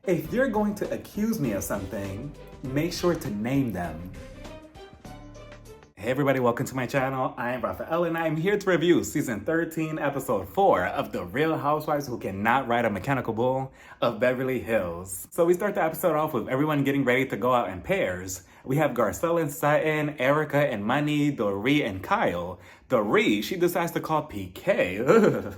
If you're going to accuse me of something, make sure to name them. Hey everybody, welcome to my channel. I am Raphael and I'm here to review season 13, episode 4 of The Real Housewives Who Cannot Ride a Mechanical Bull of Beverly Hills. So we start the episode off with everyone getting ready to go out in pairs. We have Garcel and Sutton, Erica and Money, Dorit and Kyle. Dorit, she decides to call PK. Ugh.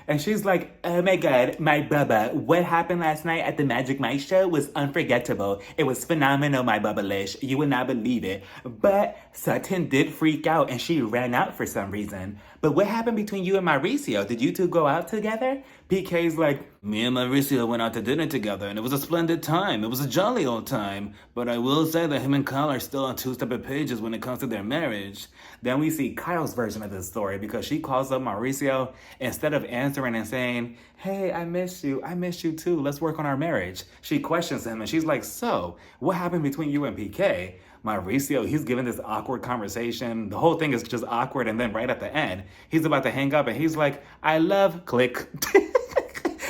And she's like, oh my god, my bubba, what happened last night at the Magic Mike show was unforgettable. It was phenomenal, my bubba-lish. You would not believe it. But Sutton did freak out and she ran out for some reason. But what happened between you and Mauricio? Did you two go out together? PK's like, me and Mauricio went out to dinner together and it was a splendid time. It was a jolly old time. But I will say that him and Kyle are still on two separate pages when it comes to their marriage. Then we see Kyle's version of this story because she calls up Mauricio instead of answering and saying, hey, I miss you too, let's work on our marriage. She questions him and she's like, so, what happened between you and PK? Mauricio, he's giving this awkward conversation. The whole thing is just awkward, and then right at the end, he's about to hang up and he's like, I love, click.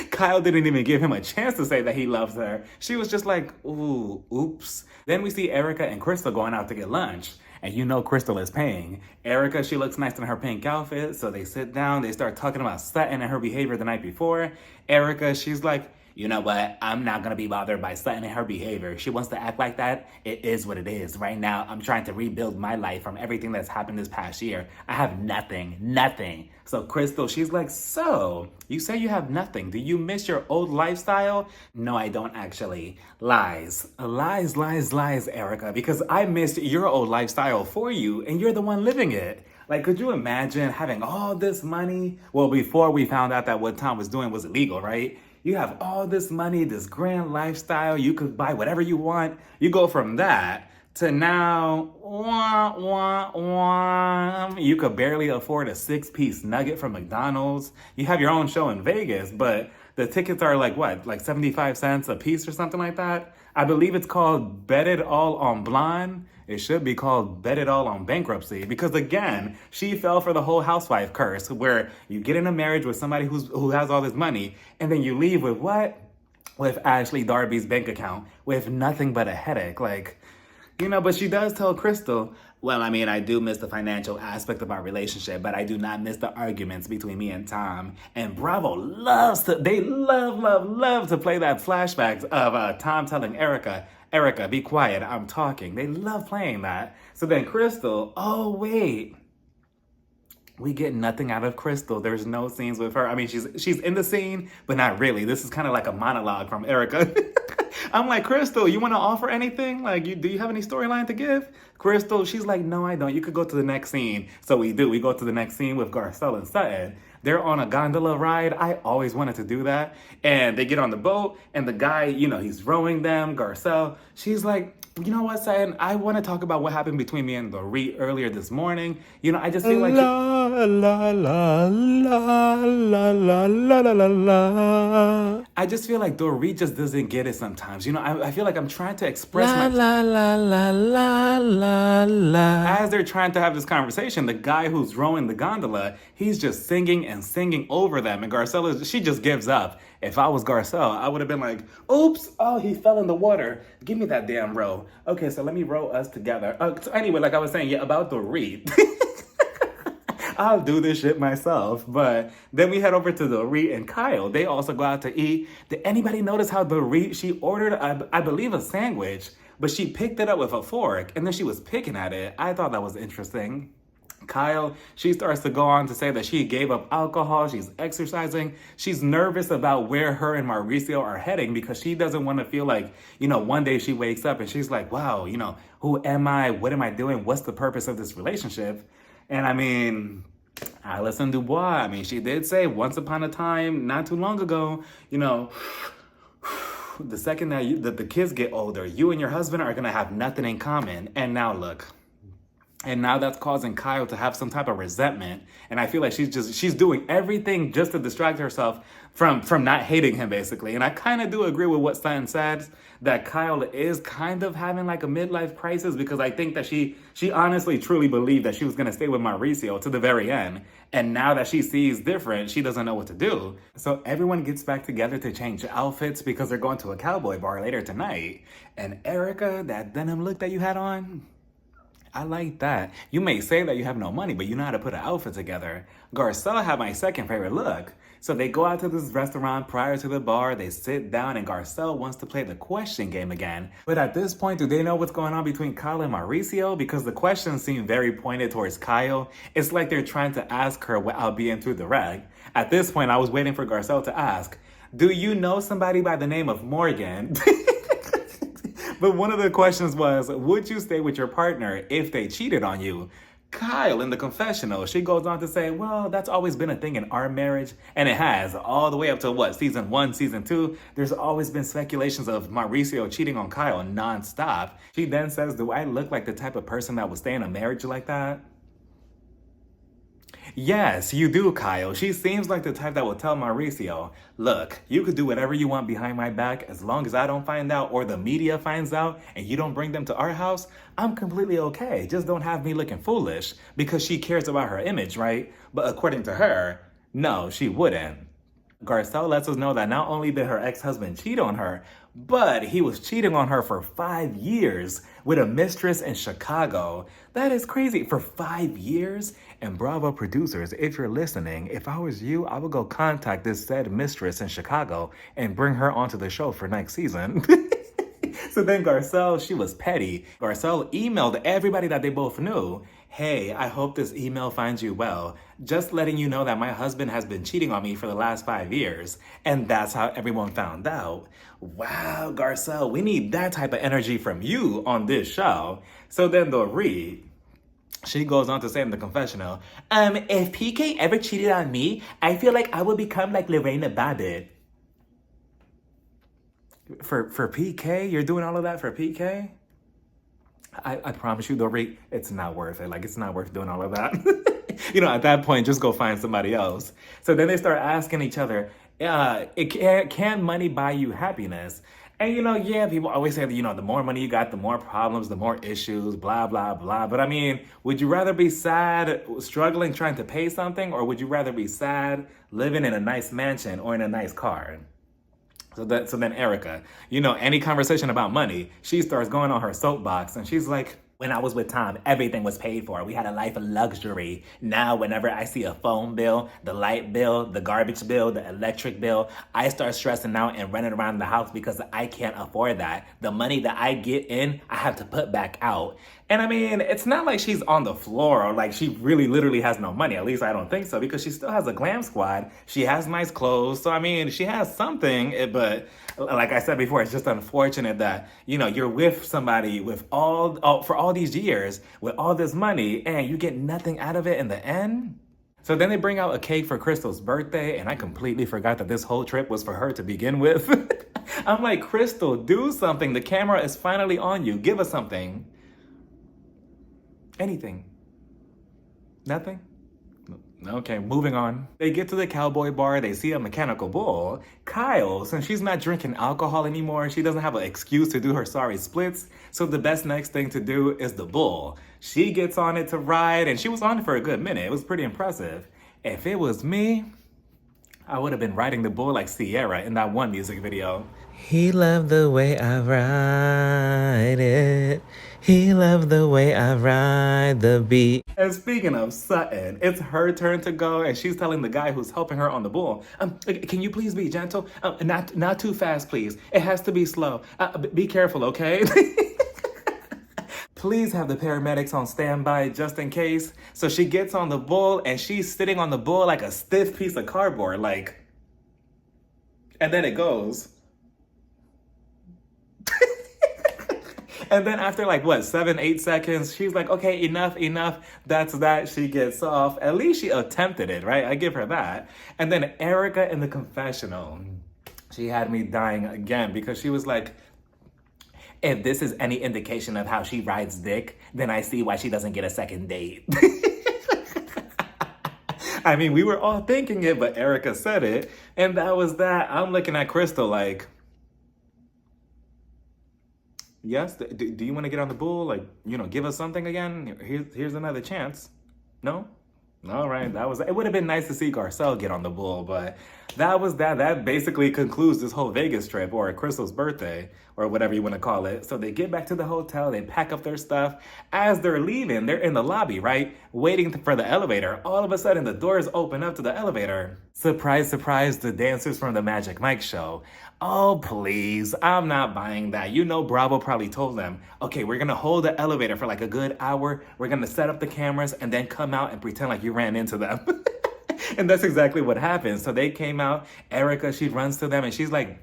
Kyle didn't even give him a chance to say that he loves her. She was just like, ooh, oops. Then we see Erica and Crystal going out to get lunch. And you know Crystal is paying. Erica, she looks nice in her pink outfit, so they sit down, they start talking about Sutton and her behavior the night before. Erica, she's like, you know what, I'm not gonna be bothered by Sutton and her behavior. She wants to act like that, it is what it is. Right now, I'm trying to rebuild my life from everything that's happened this past year. I have nothing. So Crystal, she's like, so, you say you have nothing. Do you miss your old lifestyle? No, I don't actually. Lies, Erica, because I missed your old lifestyle for you and you're the one living it. Like, could you imagine having all this money? Well, before we found out that what Tom was doing was illegal, right? You have all this money, this grand lifestyle, you could buy whatever you want. You go from that to now, you could barely afford a 6-piece nugget from McDonald's. You have your own show in Vegas, but the tickets are like what, like 75 cents a piece or something like that? I believe it's called Bet It All on Blonde. It should be called Bet It All on Bankruptcy because again, she fell for the whole housewife curse where you get in a marriage with somebody who has all this money and then you leave with what? With Ashley Darby's bank account with nothing but a headache. Like, you know, but she does tell Crystal, well, I mean, I do miss the financial aspect of our relationship, but I do not miss the arguments between me and Tom. And Bravo love to play that flashbacks of Tom telling Erica, be quiet, I'm talking. They love playing that. So then Crystal, oh wait, we get nothing out of Crystal. There's no scenes with her. I mean, she's in the scene, but not really. This is kind of like a monologue from Erica. I'm like, Crystal, you want to offer anything? Like, do you have any storyline to give? Crystal, she's like, no, I don't. You could go to the next scene. So we do. We go to the next scene with Garcel and Sutton. They're on a gondola ride. I always wanted to do that. And they get on the boat, and the guy, you know, he's rowing them. Garcel, she's like, you know what, Sutton? I want to talk about what happened between me and Dorit earlier this morning. You know, I just feel like... I just feel like Dorit just doesn't get it sometimes. You know, I feel like I'm trying to express As they're trying to have this conversation, the guy who's rowing the gondola, he's just singing and singing over them. And Garcel, she just gives up. If I was Garcel, I would have been like, oops, oh, he fell in the water. Give me that damn row. Okay, so let me row us together. So anyway, like I was saying, yeah, about Dorit. I'll do this shit myself. But then we head over to Dorit and Kyle. They also go out to eat. Did anybody notice how Dorit, she ordered, I believe, a sandwich, but she picked it up with a fork and then she was picking at it. I thought that was interesting. Kyle, she starts to go on to say that she gave up alcohol, she's exercising, she's nervous about where her and Mauricio are heading because she doesn't want to feel like, you know, one day she wakes up and she's like, wow, you know, who am I? What am I doing? What's the purpose of this relationship? And I mean, Alison Dubois, I mean, she did say once upon a time, not too long ago, you know, the second that the kids get older, you and your husband are going to have nothing in common. And now look, And now that's causing Kyle to have some type of resentment. And I feel like she's doing everything just to distract herself from not hating him, basically. And I kind of do agree with what Sutton said, that Kyle is kind of having like a midlife crisis, because I think that she honestly truly believed that she was gonna stay with Mauricio to the very end. And now that she sees different, she doesn't know what to do. So everyone gets back together to change outfits because they're going to a cowboy bar later tonight. And Erica, that denim look that you had on, I like that. You may say that you have no money, but you know how to put an outfit together. Garcel had my second favorite look. So they go out to this restaurant prior to the bar, they sit down, and Garcel wants to play the question game again. But at this point, do they know what's going on between Kyle and Mauricio? Because the questions seem very pointed towards Kyle. It's like they're trying to ask her without being too direct. At this point, I was waiting for Garcel to ask, do you know somebody by the name of Morgan? But one of the questions was, would you stay with your partner if they cheated on you? Kyle, in the confessional, she goes on to say, well, that's always been a thing in our marriage. And it has, all the way up to what, season 1, season 2. There's always been speculations of Mauricio cheating on Kyle nonstop. She then says, do I look like the type of person that would stay in a marriage like that? Yes, you do, Kyle. She seems like the type that will tell Mauricio, look, you could do whatever you want behind my back as long as I don't find out or the media finds out and you don't bring them to our house, I'm completely okay. Just don't have me looking foolish, because she cares about her image, right? But according to her, no, she wouldn't. Garcel lets us know that not only did her ex-husband cheat on her, but he was cheating on her for 5 years with a mistress in Chicago. That is crazy. For 5 years? And Bravo producers, if you're listening, if I was you, I would go contact this said mistress in Chicago and bring her onto the show for next season. So then Garcel, she was petty. Garcel emailed everybody that they both knew, hey, I hope this email finds you well. Just letting you know that my husband has been cheating on me for the last 5 years. And that's how everyone found out. Wow, Garcel, we need that type of energy from you on this show. So then Dorit, she goes on to say in the confessional, if PK ever cheated on me, I feel like I would become like Lorena Bobbitt. For PK? You're doing all of that for PK? I promise you, Dorit, it's not worth it. Like, it's not worth doing all of that. You know, at that point, just go find somebody else. So then they start asking each other, can money buy you happiness? And, you know, yeah, people always say that, you know, the more money you got, the more problems, the more issues, blah, blah, blah. But I mean, would you rather be sad, struggling, trying to pay something? Or would you rather be sad, living in a nice mansion or in a nice car? So then Erica, you know, any conversation about money, she starts going on her soapbox and she's like, when I was with Tom, everything was paid for. We had a life of luxury. Now, whenever I see a phone bill, the light bill, the garbage bill, the electric bill, I start stressing out and running around the house because I can't afford that. The money that I get in, I have to put back out. And I mean, it's not like she's on the floor or like she really literally has no money. At least I don't think so, because she still has a glam squad. She has nice clothes. So I mean, she has something, but like I said before, it's just unfortunate that, you know, you're with somebody with for all these years with all this money and you get nothing out of it in the end. So then they bring out a cake for Crystal's birthday, and I completely forgot that this whole trip was for her to begin with. I'm like, Crystal, do something. The camera is finally on you. Give us something. Anything. Nothing? Okay, moving on. They get to the cowboy bar, they see a mechanical bull. Kyle, since she's not drinking alcohol anymore, she doesn't have an excuse to do her sorry splits, so the best next thing to do is the bull. She gets on it to ride, and she was on it for a good minute. It was pretty impressive. If it was me, I would have been riding the bull like Sierra in that one music video. He loved the way I ride it. He loved the way I ride the beat. And speaking of Sutton, it's her turn to go, and she's telling the guy who's helping her on the bull, can you please be gentle? Not too fast, please. It has to be slow. Be careful, okay? Please have the paramedics on standby just in case. So she gets on the bull, and she's sitting on the bull like a stiff piece of cardboard, like, and then it goes. And then after like, what, 7-8 seconds, she's like, okay, enough. That's that. She gets off. At least she attempted it, right? I give her that. And then Erica in the confessional, she had me dying again because she was like, If this is any indication of how she rides dick, then I see why she doesn't get a second date. I mean, we were all thinking it, but Erica said it, and that was that. I'm looking at Crystal like, yes, do you want to get on the bull? Like, give us something again? Here's another chance. No? All right, it would have been nice to see Garcel get on the bull, but that was that. That basically concludes this whole Vegas trip, or Crystal's birthday, or whatever you want to call it. So they get back to the hotel, they pack up their stuff. As they're leaving, they're in the lobby, right? Waiting for the elevator. All of a sudden, the doors open up to the elevator. Surprise, surprise, the dancers from the Magic Mike show. Oh, please, I'm not buying that. Bravo probably told them, okay, we're gonna hold the elevator for like a good hour. We're gonna set up the cameras and then come out and pretend like you ran into them. And that's exactly what happened. So they came out, Erica, she runs to them and she's like,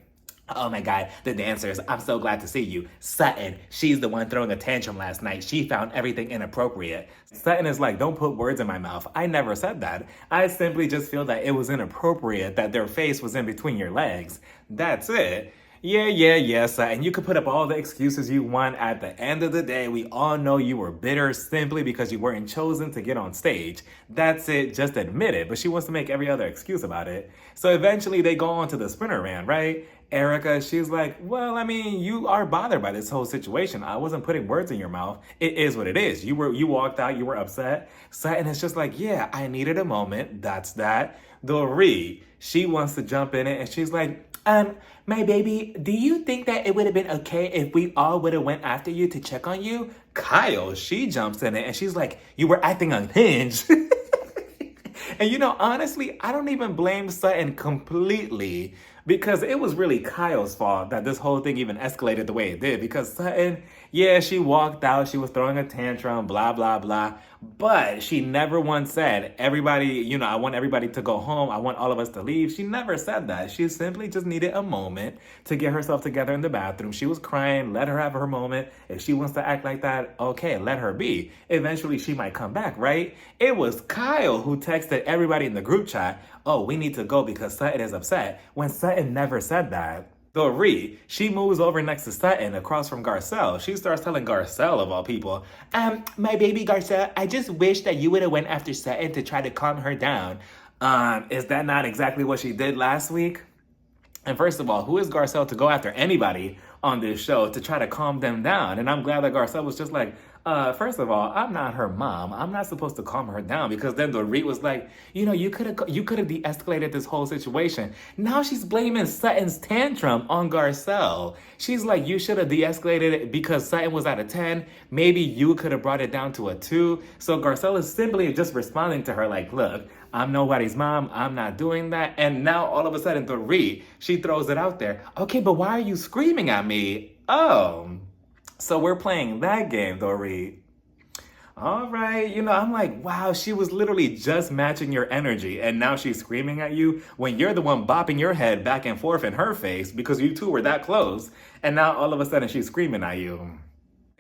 oh my God, the dancers, I'm so glad to see you. Sutton, she's the one throwing a tantrum last night. She found everything inappropriate. Sutton is like, don't put words in my mouth. I never said that. I simply just feel that it was inappropriate that their face was in between your legs. That's it. Yeah, Sutton. You could put up all the excuses you want. At the end of the day, we all know you were bitter simply because you weren't chosen to get on stage. That's it. Just admit it. But she wants to make every other excuse about it. So eventually they go on to the sprinter van, right? Erica, she's like, well, I mean, you are bothered by this whole situation. I wasn't putting words in your mouth. It is what it is. You walked out, you were upset. Sutton is just like, yeah, I needed a moment. That's that. Dorit, she wants to jump in it and she's like, my baby, do you think that it would have been okay if we all would have went after you to check on you? Kyle, she jumps in it and she's like, you were acting unhinged. And honestly, I don't even blame Sutton completely because it was really Kyle's fault that this whole thing even escalated the way it did. Because Sutton, yeah, she walked out, she was throwing a tantrum, blah, blah, blah. But she never once said, everybody, I want everybody to go home. I want all of us to leave. She never said that. She simply just needed a moment to get herself together in the bathroom. She was crying. Let her have her moment. If she wants to act like that, okay, let her be. Eventually, she might come back, right? It was Kyle who texted everybody in the group chat, oh, we need to go because Sutton is upset, when Sutton never said that. Dorit, she moves over next to Sutton across from Garcel. She starts telling Garcel, of all people, my baby Garcel, I just wish that you would have went after Sutton to try to calm her down. Is that not exactly what she did last week? And first of all, who is Garcel to go after anybody on this show to try to calm them down? And I'm glad that Garcel was just like, first of all, I'm not her mom. I'm not supposed to calm her down, because then Dorit was like, you could have de-escalated this whole situation. Now she's blaming Sutton's tantrum on Garcel. She's like, you should have de-escalated it because Sutton was at a 10. Maybe you could have brought it down to a 2. So Garcel is simply just responding to her like, look, I'm nobody's mom. I'm not doing that. And now all of a sudden, Dorit, she throws it out there. Okay, but why are you screaming at me? Oh, so we're playing that game, Dorit. All right, I'm like, wow, she was literally just matching your energy, and now she's screaming at you when you're the one bopping your head back and forth in her face because you two were that close, and now all of a sudden she's screaming at you.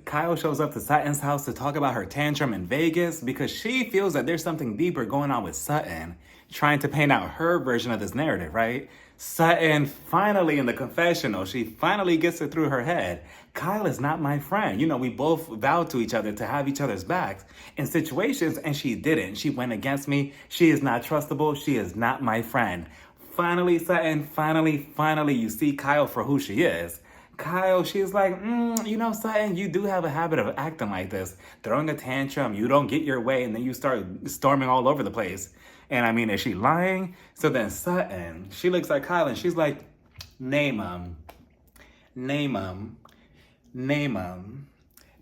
Kyle shows up to Sutton's house to talk about her tantrum in Vegas because she feels that there's something deeper going on with Sutton, trying to paint out her version of this narrative, right? Sutton finally in the confessional, she finally gets it through her head. Kyle is not my friend. We both vowed to each other to have each other's backs in situations, and she didn't. She went against me. She is not trustable. She is not my friend. Finally, Sutton, finally, you see Kyle for who she is. Kyle, she's like, Sutton, you do have a habit of acting like this. Throwing a tantrum, you don't get your way, and then you start storming all over the place. And I mean, is she lying? So then Sutton, she looks at Kyle and she's like, name 'em. Name 'em. Name 'em.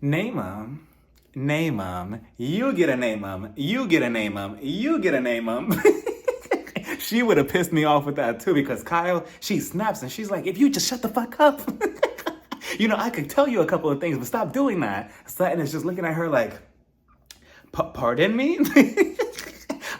Name 'em. Name 'em. You get a name 'em. You get a name 'em. You get a name 'em. She would have pissed me off with that too, because Kyle, she snaps and she's like, if you just shut the fuck up. I could tell you a couple of things, but stop doing that. Sutton is just looking at her like, pardon me?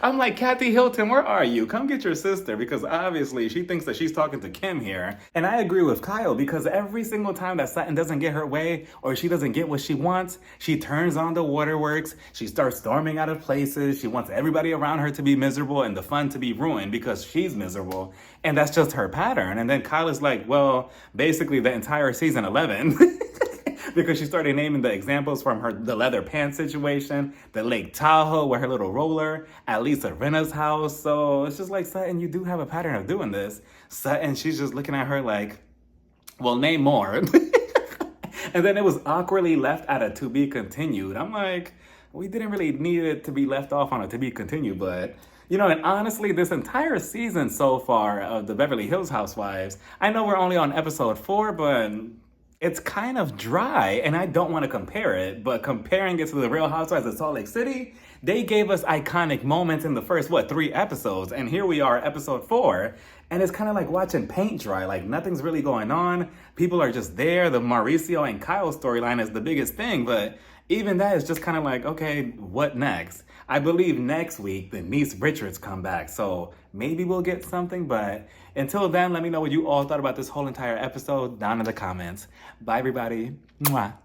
I'm like, Kathy Hilton, where are you? Come get your sister, because obviously she thinks that she's talking to Kim here. And I agree with Kyle, because every single time that Sutton doesn't get her way or she doesn't get what she wants, she turns on the waterworks. She starts storming out of places. She wants everybody around her to be miserable and the fun to be ruined because she's miserable. And that's just her pattern. And then Kyle is like, well, basically the entire season 11. because she started naming the examples from the leather pants situation, the Lake Tahoe with her little roller, at Lisa Rinna's house. So it's just like, Sutton, you do have a pattern of doing this. Sutton, she's just looking at her like, well, name more. And then it was awkwardly left at a to be continued. I'm like, we didn't really need it to be left off on a to be continued, but you know, and honestly, this entire season so far of the Beverly Hills Housewives, I know we're only on episode 4, but it's kind of dry, and I don't want to compare it, but comparing it to the Real Housewives of Salt Lake City, they gave us iconic moments in the first, 3 episodes, and here we are, episode 4, and it's kind of like watching paint dry, like nothing's really going on, people are just there, the Mauricio and Kyle storyline is the biggest thing, but even that is just kind of like, okay, what next? I believe next week, the Niece Richards come back, so maybe we'll get something, but until then, let me know what you all thought about this whole entire episode down in the comments. Bye, everybody. Mwah.